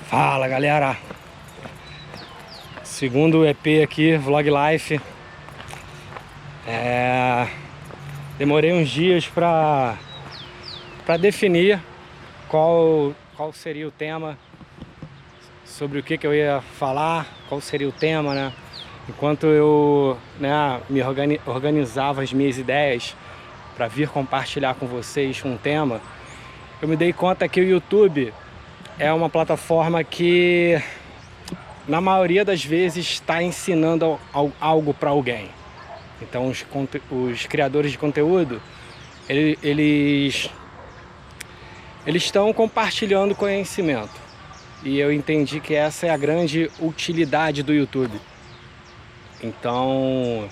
Fala galera, segundo EP aqui, Vlog Life. Demorei uns dias para definir qual seria o tema, sobre o que eu ia falar, qual seria o tema, né? Enquanto eu me organizava as minhas ideias para vir compartilhar com vocês um tema, eu me dei conta que o YouTube é uma plataforma que, na maioria das vezes, está ensinando algo para alguém. Então, os criadores de conteúdo, eles estão compartilhando conhecimento. E eu entendi que essa é a grande utilidade do YouTube. Então,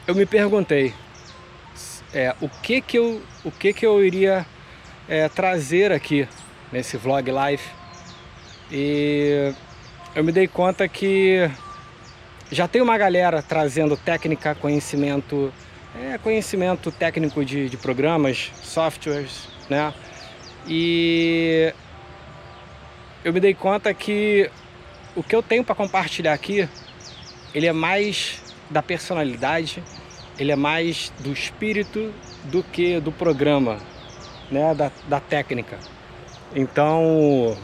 eu me perguntei o que eu iria trazer aqui nesse Vlog Life, e eu me dei conta que já tem uma galera trazendo técnica, conhecimento técnico de programas, softwares, né? E eu me dei conta que o que eu tenho para compartilhar aqui, ele é mais da personalidade, ele é mais do espírito do que do programa, né? Da técnica. Então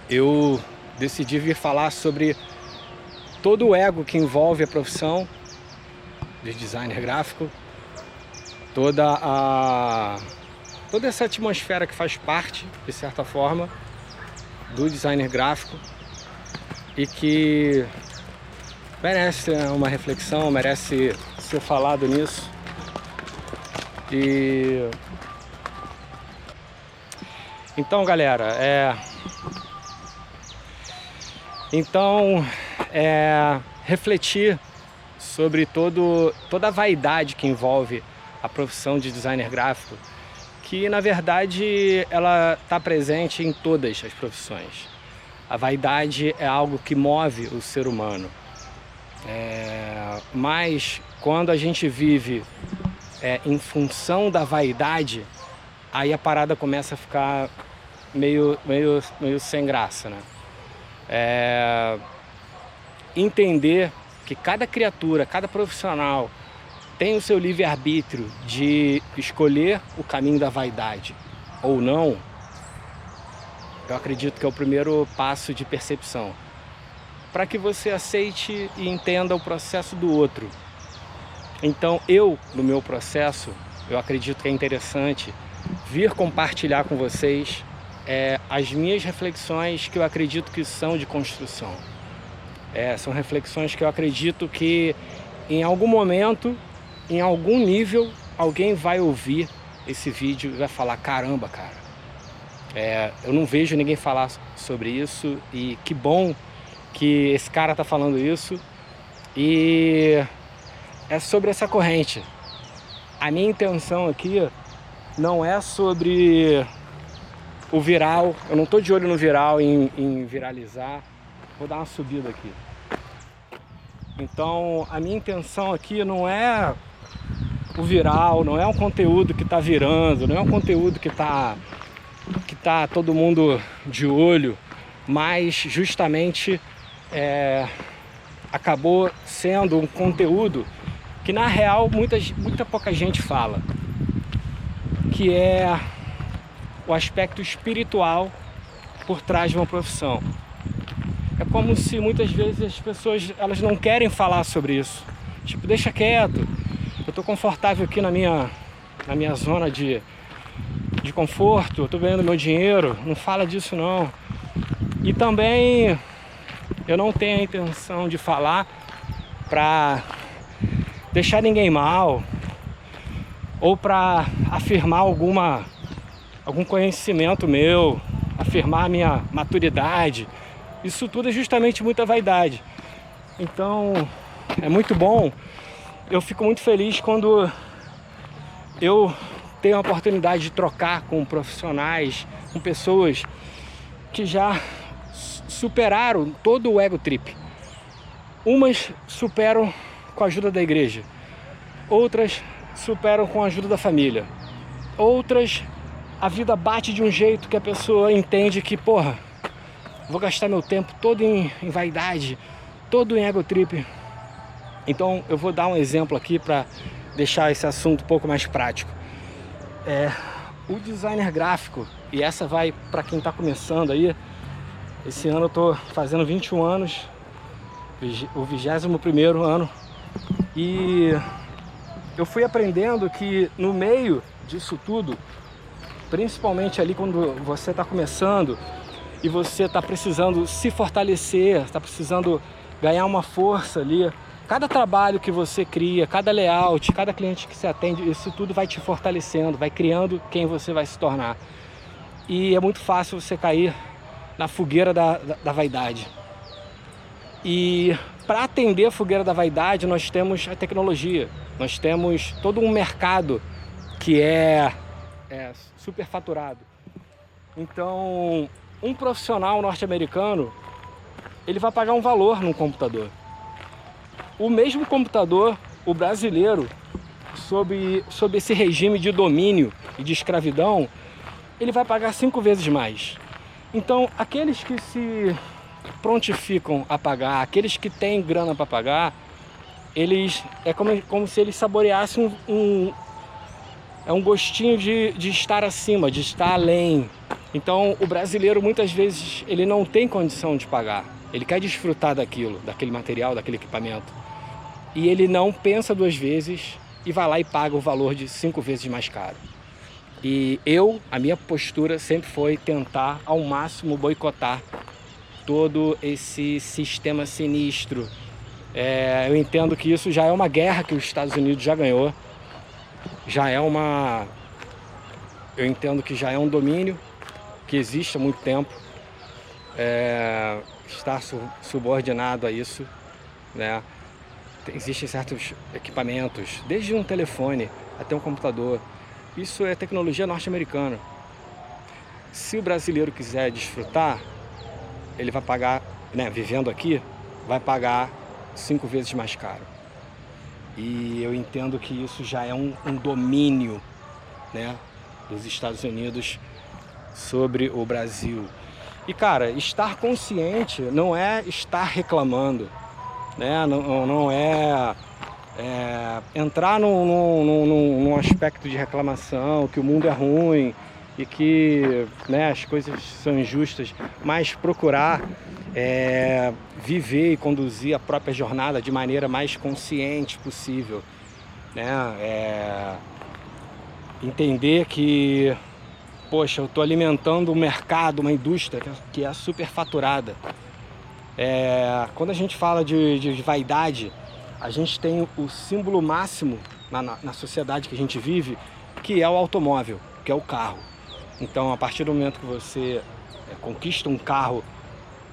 eu decidi vir falar sobre todo o ego que envolve a profissão de designer gráfico, toda essa atmosfera que faz parte, de certa forma, do designer gráfico, e que merece uma reflexão, merece ser falado nisso. E então, galera, refletir sobre toda a vaidade que envolve a profissão de designer gráfico, que na verdade ela está presente em todas as profissões. A vaidade é algo que move o ser humano, mas quando a gente vive em função da vaidade, aí a parada começa a ficar meio sem graça, né? Entender que cada criatura, cada profissional tem o seu livre-arbítrio de escolher o caminho da vaidade ou não, eu acredito que é o primeiro passo de percepção, para que você aceite e entenda o processo do outro. Então no meu processo, eu acredito que é interessante vir compartilhar com vocês as minhas reflexões, que eu acredito que são de construção. São reflexões que eu acredito que em algum momento, em algum nível, alguém vai ouvir esse vídeo e vai falar: caramba, cara, eu não vejo ninguém falar sobre isso, e que bom que esse cara tá falando isso. E é sobre essa corrente. A minha intenção aqui não é sobre o viral, eu não tô de olho no viral, em viralizar. Vou dar uma subida aqui. Então, a minha intenção aqui não é o viral, não é um conteúdo que tá virando, não é um conteúdo que tá todo mundo de olho, mas justamente acabou sendo um conteúdo que na real muita pouca gente fala, que é o aspecto espiritual por trás de uma profissão. É como se muitas vezes as pessoas elas não querem falar sobre isso. Tipo, deixa quieto, eu tô confortável aqui na minha zona de conforto, eu tô ganhando meu dinheiro, não fala disso não. E também eu não tenho a intenção de falar pra deixar ninguém mal, ou pra afirmar algum conhecimento meu, afirmar a minha maturidade. Isso tudo é justamente muita vaidade. Então é muito bom, eu fico muito feliz quando eu tenho a oportunidade de trocar com profissionais, com pessoas que já superaram todo o ego trip. Umas superam com a ajuda da igreja, outras superam com a ajuda da família, outras a vida bate de um jeito que a pessoa entende que, porra, vou gastar meu tempo todo em vaidade, todo em ego trip. Então eu vou dar um exemplo aqui para deixar esse assunto um pouco mais prático. O designer gráfico, e essa vai para quem está começando aí. Esse ano eu estou fazendo 21 anos, o 21º ano, e eu fui aprendendo que no meio disso tudo, principalmente ali quando você está começando e você está precisando se fortalecer, está precisando ganhar uma força ali, cada trabalho que você cria, cada layout, cada cliente que você atende, isso tudo vai te fortalecendo, vai criando quem você vai se tornar. E é muito fácil você cair na fogueira da vaidade. E para atender a fogueira da vaidade, nós temos a tecnologia, nós temos todo um mercado que é superfaturado. Então, um profissional norte-americano, ele vai pagar um valor num computador. O mesmo computador, o brasileiro, sob esse regime de domínio e de escravidão, ele vai pagar 5 vezes mais. Então, aqueles que se prontificam a pagar, aqueles que têm grana para pagar, eles é como se eles saboreassem um gostinho de estar acima, de estar além. Então, o brasileiro muitas vezes ele não tem condição de pagar. Ele quer desfrutar daquele material, daquele equipamento. E ele não pensa 2 vezes e vai lá e paga o valor de 5 vezes mais caro. E a minha postura sempre foi tentar ao máximo boicotar todo esse sistema sinistro. Eu entendo que isso já é uma guerra que os Estados Unidos já ganhou. Eu entendo que já é um domínio que existe há muito tempo. Está subordinado a isso, né? Existem certos equipamentos, desde um telefone até um computador. Isso é tecnologia norte-americana. Se o brasileiro quiser desfrutar, ele vai pagar, né, vivendo aqui, vai pagar 5 vezes mais caro. E eu entendo que isso já é um domínio, né, dos Estados Unidos sobre o Brasil. E, cara, estar consciente não é estar reclamando, né? Não é entrar num aspecto de reclamação, que o mundo é ruim e que, né, as coisas são injustas, mas procurar viver e conduzir a própria jornada de maneira mais consciente possível, né? Entender que, poxa, eu estou alimentando um mercado, uma indústria que é superfaturada. Quando a gente fala de vaidade, a gente tem o símbolo máximo na sociedade que a gente vive, que é o automóvel, que é o carro. Então, a partir do momento que você conquista um carro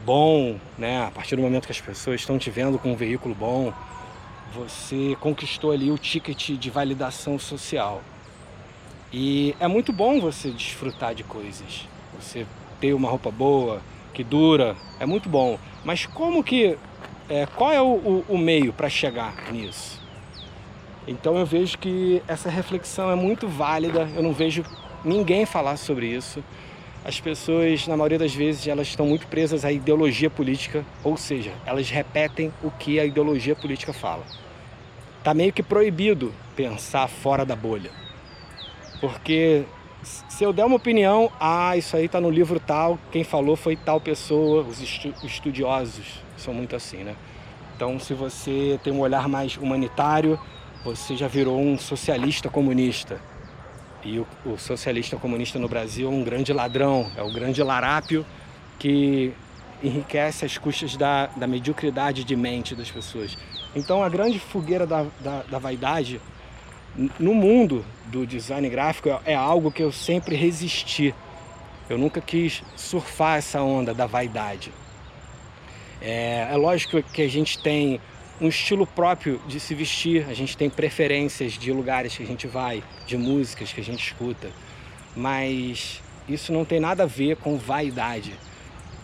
bom, né, a partir do momento que as pessoas estão te vendo com um veículo bom, você conquistou ali o ticket de validação social. E é muito bom você desfrutar de coisas, você ter uma roupa boa, que dura, é muito bom. Mas qual é o meio para chegar nisso? Então eu vejo que essa reflexão é muito válida, eu não vejo ninguém falar sobre isso. As pessoas, na maioria das vezes, elas estão muito presas à ideologia política, ou seja, elas repetem o que a ideologia política fala. Está meio que proibido pensar fora da bolha. Porque se eu der uma opinião, isso aí está no livro tal, quem falou foi tal pessoa, os estudiosos são muito assim, né? Então, se você tem um olhar mais humanitário, você já virou um socialista comunista. E o socialista comunista no Brasil é um grande ladrão, é o grande larápio que enriquece às custas da mediocridade de mente das pessoas. Então, a grande fogueira da vaidade no mundo do design gráfico é algo que eu sempre resisti. Eu nunca quis surfar essa onda da vaidade. É lógico que a gente tem um estilo próprio de se vestir, a gente tem preferências de lugares que a gente vai, de músicas que a gente escuta, mas isso não tem nada a ver com vaidade.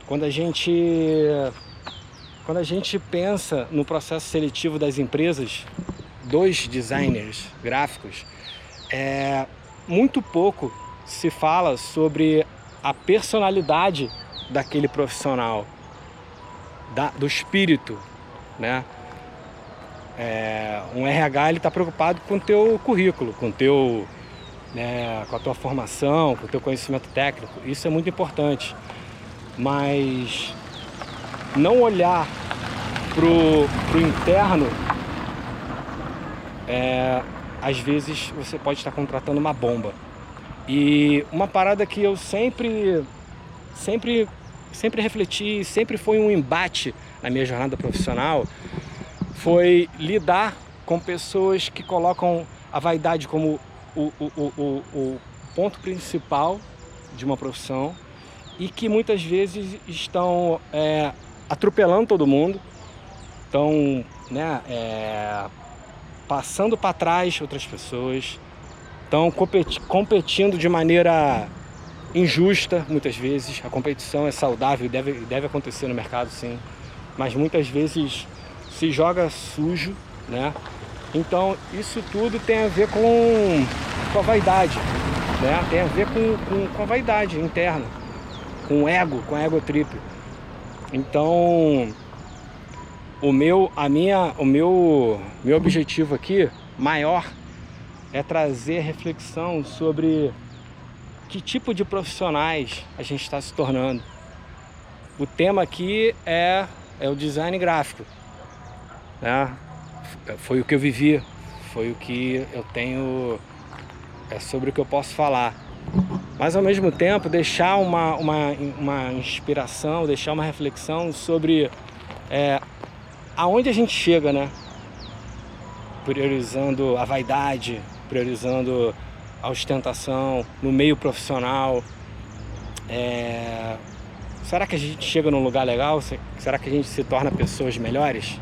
Quando a gente pensa no processo seletivo das empresas, dos designers gráficos, muito pouco se fala sobre a personalidade daquele profissional, do espírito, né? Um RH, ele está preocupado com o teu currículo, com a tua formação, com o teu conhecimento técnico. Isso é muito importante, mas não olhar pro interno, às vezes você pode estar contratando uma bomba. E uma parada que eu sempre refleti, sempre foi um embate na minha jornada profissional, foi lidar com pessoas que colocam a vaidade como o ponto principal de uma profissão e que muitas vezes estão atropelando todo mundo, estão, passando para trás outras pessoas, estão competindo de maneira injusta. Muitas vezes a competição é saudável, deve acontecer no mercado, sim, mas muitas vezes se joga sujo, né? Então isso tudo tem a ver com a vaidade, né? Tem a ver com a vaidade interna, com o ego, com a ego trip. Então o meu objetivo aqui maior é trazer reflexão sobre que tipo de profissionais a gente está se tornando. O tema aqui é o design gráfico, né? Foi o que eu vivi, foi o que eu tenho, sobre o que eu posso falar. Mas ao mesmo tempo deixar uma inspiração, deixar uma reflexão sobre aonde a gente chega, né? Priorizando a vaidade, priorizando a ostentação no meio profissional. Será que a gente chega num lugar legal? Será que a gente se torna pessoas melhores?